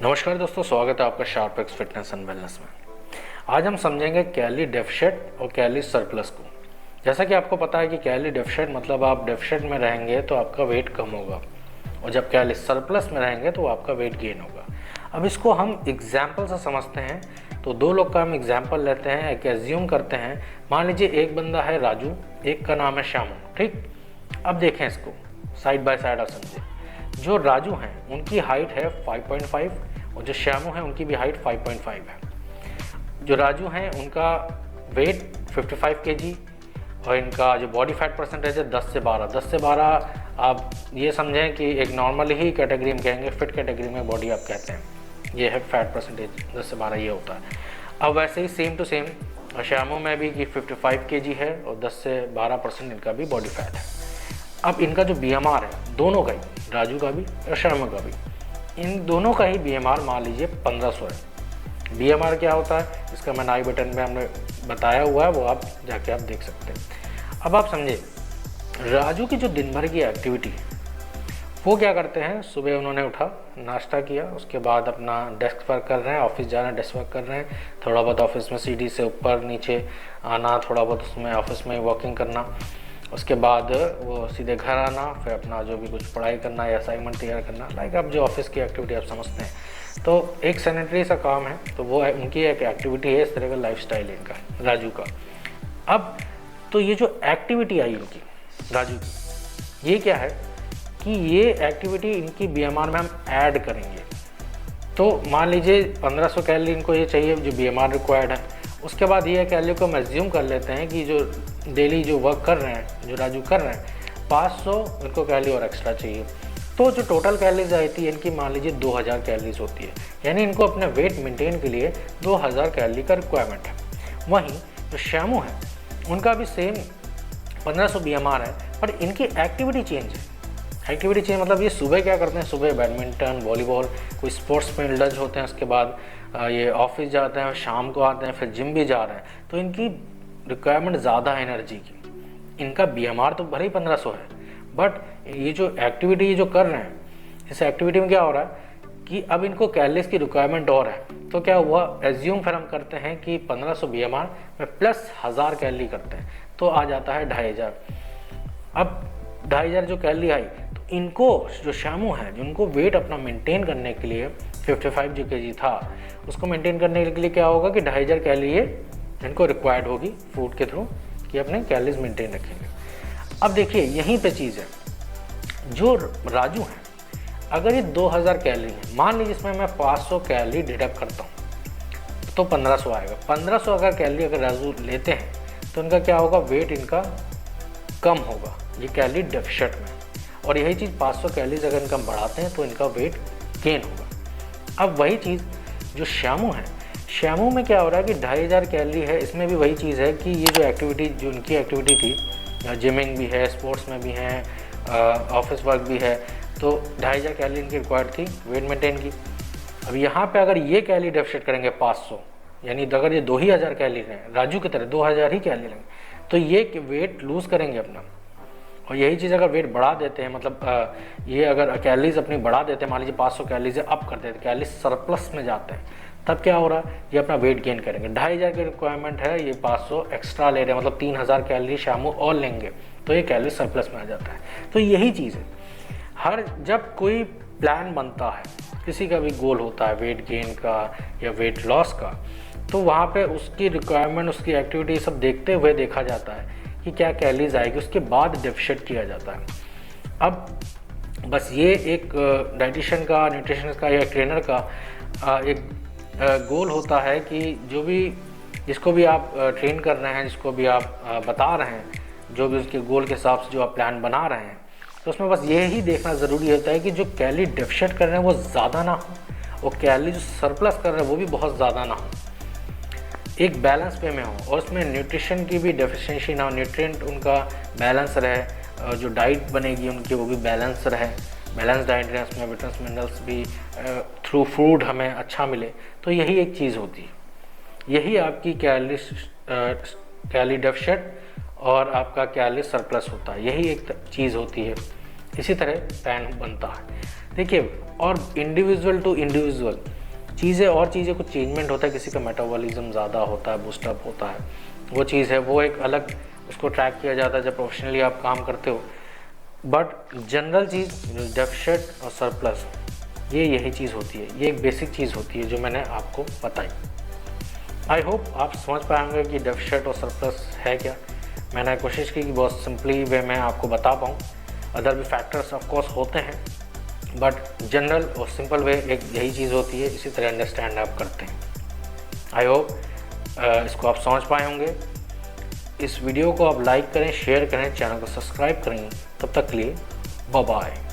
नमस्कार दोस्तों, स्वागत है आपका शार्पेक्स फिटनेस एंड वेलनेस में। आज हम समझेंगे कैलोरी डेफिशिट और कैलोरी सरप्लस को। जैसा कि आपको पता है कि कैलोरी डेफिशिट मतलब आप डेफिशिट में रहेंगे तो आपका वेट कम होगा, और जब कैलोरी सरप्लस में रहेंगे तो आपका वेट गेन होगा। अब इसको हम एग्जाम्पल से समझते हैं। तो दो लोग का हम एग्जाम्पल लेते हैं, एक एज्यूम करते हैं। मान लीजिए एक बंदा है राजू, एक का नाम है श्यामू। ठीक, अब देखें इसको साइड बाय साइड आप समझे। जो राजू हैं उनकी हाइट है 5.5 और जो श्यामू हैं उनकी भी हाइट 5.5 है। जो राजू हैं उनका वेट 55 kg और इनका जो बॉडी फैट परसेंटेज है 10 से 12। 10 से 12 आप ये समझें कि एक नॉर्मल ही कैटेगरी में कहेंगे, फिट कैटेगरी में बॉडी आप कहते हैं, ये है फैट परसेंटेज 10 से 12 ये होता है। अब वैसे ही सेम टू सेम श्यामू में भी कि 55 kg है और 10 से 12% इनका भी बॉडी फैट है। अब इनका जो BMR है दोनों का ही, राजू का भी और श्यामू का भी, इन दोनों का ही BMR मान लीजिए 1500 है। BMR क्या होता है इसका मैंने आई बटन में हमने बताया हुआ है, वो आप जाके आप देख सकते हैं। अब आप समझे राजू की जो दिन भर की एक्टिविटी है वो क्या करते हैं, सुबह उन्होंने उठा, नाश्ता किया, उसके बाद अपना डेस्क वर्क कर रहे हैं, ऑफिस जा रहे हैं, डेस्क वर्क कर रहे हैं, थोड़ा बहुत ऑफिस में सीढ़ी से ऊपर नीचे आना, थोड़ा बहुत उसमें ऑफिस में वॉकिंग करना, उसके बाद वो सीधे घर आना, फिर अपना जो भी कुछ पढ़ाई करना या असाइनमेंट तैयार करना, लाइक आप जो ऑफिस की एक्टिविटी आप समझते हैं। तो एक सैनिटरी सा काम है, तो वो उनकी एक एक्टिविटी है, इस तरह का लाइफस्टाइल है इनका राजू का। अब तो ये जो एक्टिविटी आई इनकी राजू की, ये क्या है कि ये एक्टिविटी इनकी BMR में हम ऐड करेंगे। तो मान लीजिए 1500 कैलोरी इनको ये चाहिए जो BMR रिक्वायर्ड है। उसके बाद ये कैलोरी को हम एज्यूम कर लेते हैं कि जो डेली जो वर्क कर रहे हैं, जो राजू कर रहे हैं, 500 इनको कैलोरी और एक्स्ट्रा चाहिए। तो जो टोटल कैलोरीज आती है इनकी मान लीजिए 2000 कैलोरीज होती है, यानी इनको अपने वेट मेंटेन के लिए 2000 कैलोरी का रिक्वायरमेंट है। वहीं जो श्यामू है उनका भी सेम 1500 BMR है, पर इनकी एक्टिविटी चेंज है। एक्टिविटी चेंज मतलब ये सुबह क्या करते हैं, सुबह बैडमिंटन, वॉलीबॉल, कोई स्पोर्ट्स में इंडल्ज होते हैं, उसके बाद ये ऑफिस जाते हैं, शाम को आते हैं, फिर जिम भी जा रहे हैं, तो इनकी रिक्वायरमेंट ज़्यादा है एनर्जी की। इनका BMR तो भले ही 1500 है, बट ये जो एक्टिविटी ये जो कर रहे हैं, इस एक्टिविटी में क्या हो रहा है कि अब इनको कैलोरीज की रिक्वायरमेंट और है। तो क्या हुआ, एज्यूम फिर हम करते हैं कि 1500 BMR में प्लस 1000 कैलोरी करते हैं, तो आ जाता है 2500। अब 2500 जो कैलोरी आई, तो इनको जो श्यामू है, जिनको वेट अपना मेंटेन करने के लिए 55 जो kg था, उसको मेंटेन करने के लिए क्या होगा कि 2500 कैलोरी इनको रिक्वायर्ड होगी फूड के थ्रू कि अपने कैलोरीज मेंटेन रखेंगे। अब देखिए यहीं पे चीज़ है, जो राजू है अगर ये 2000 कैलोरी है, मान लीजिए इसमें मैं 500 कैलोरी डिडक्ट करता हूँ तो 1500 आएगा। 1500 अगर कैलोरी अगर राजू लेते हैं तो इनका क्या होगा, वेट इनका कम होगा, ये कैलोरी डेफिशिट में। और यही चीज़ 500 कैलोरीज अगर इनका बढ़ाते हैं तो इनका वेट गेन होगा। अब वही चीज़ जो श्यामू है, श्यामू में क्या हो रहा है कि 2500 कैलोरी है, इसमें भी वही चीज़ है कि ये जो एक्टिविटी जो इनकी एक्टिविटी थी, जिमिंग भी है, स्पोर्ट्स में भी है, ऑफिस वर्क भी है, तो 2500 कैलोरी इनकी रिक्वायर्ड थी वेट मेंटेन की। अब यहाँ पे अगर ये कैलोरी डेफिशिट करेंगे 500, यानी अगर ये 2000 कैलोरी हैं, राजू की तरह 2000 ही कैलोरी लेंगे, तो ये वेट लूज़ करेंगे अपना। और यही चीज़ अगर वेट बढ़ा देते हैं, मतलब ये अगर कैलोरीज अपनी बढ़ा देते हैं, मान लीजिए 500 कैलोरीज अप कर देते हैं, कैलोरी सरप्लस में जाते हैं, तब क्या हो रहा है, ये अपना वेट गेन करेंगे। 2500 की रिक्वायरमेंट है, ये 500 एक्स्ट्रा ले रहे हैं, मतलब 3000 कैलोरी शामू और लेंगे, तो ये कैलोरी सरप्लस में आ जाता है। तो यही चीज़ है, हर जब कोई प्लान बनता है, किसी का भी गोल होता है वेट गेन का या वेट लॉस का, तो वहाँ पे उसकी रिक्वायरमेंट, उसकी एक्टिविटी सब देखते हुए देखा जाता है कि क्या कैलोरीज आएगी, उसके बाद डेफिशिट किया जाता है। अब बस ये एक डाइटिशियन का, न्यूट्रिशनिस्ट का या ट्रेनर का एक गोल होता है कि जो भी जिसको भी आप ट्रेन कर रहे हैं, जिसको भी आप बता रहे हैं, जो भी उसके गोल के हिसाब से जो आप प्लान बना रहे हैं, तो उसमें बस ये ही देखना ज़रूरी होता है कि जो कैलोरी डेफिशिट कर रहे हैं वो ज़्यादा ना हो और कैलोरी जो सरप्लस कर रहे हैं वो भी बहुत ज़्यादा ना हो, एक बैलेंस पे में हो, और उसमें न्यूट्रिशन की भी डेफिशिएंसी ना हो, न्यूट्रिएंट उनका बैलेंस रहे, जो डाइट बनेगी उनकी वो भी बैलेंस रहे, बैलेंस डाइट रहे, उसमें विटामिन्स मिनरल्स भी थ्रू फूड हमें अच्छा मिले। तो यही एक चीज़ होती है, यही आपकी कैलोरी डेफिशिट और आपका कैलोरी सरप्लस होता है, यही एक चीज़ होती है। इसी तरह टैन बनता है। देखिए, और इंडिविजुअल टू इंडिविजुअल चीज़ें कुछ चेंजमेंट होता है, किसी का मेटाबॉलिज्म ज़्यादा होता है, बूस्टअप होता है, वो चीज़ है, वो एक अलग उसको ट्रैक किया जाता है जब प्रोफेशनली आप काम करते हो। बट जनरल चीज़ डेफिशिट और सरप्लस ये यही चीज़ होती है, ये एक बेसिक चीज़ होती है जो मैंने आपको बताई। आई होप आप समझ पाएंगे कि डेफिशिट और सरप्लस है क्या। मैंने कोशिश की कि बहुत सिंपली वे में आपको बता पाऊँ। अदर भी फैक्टर्स ऑफ कोर्स होते हैं, बट जनरल और सिंपल वे एक यही चीज़ होती है, इसी तरह अंडरस्टैंड आप करते हैं। आई होप इसको आप समझ पाए होंगे। इस वीडियो को आप लाइक करें, शेयर करें, चैनल को सब्सक्राइब करें। तब तक के लिए बाय बाय।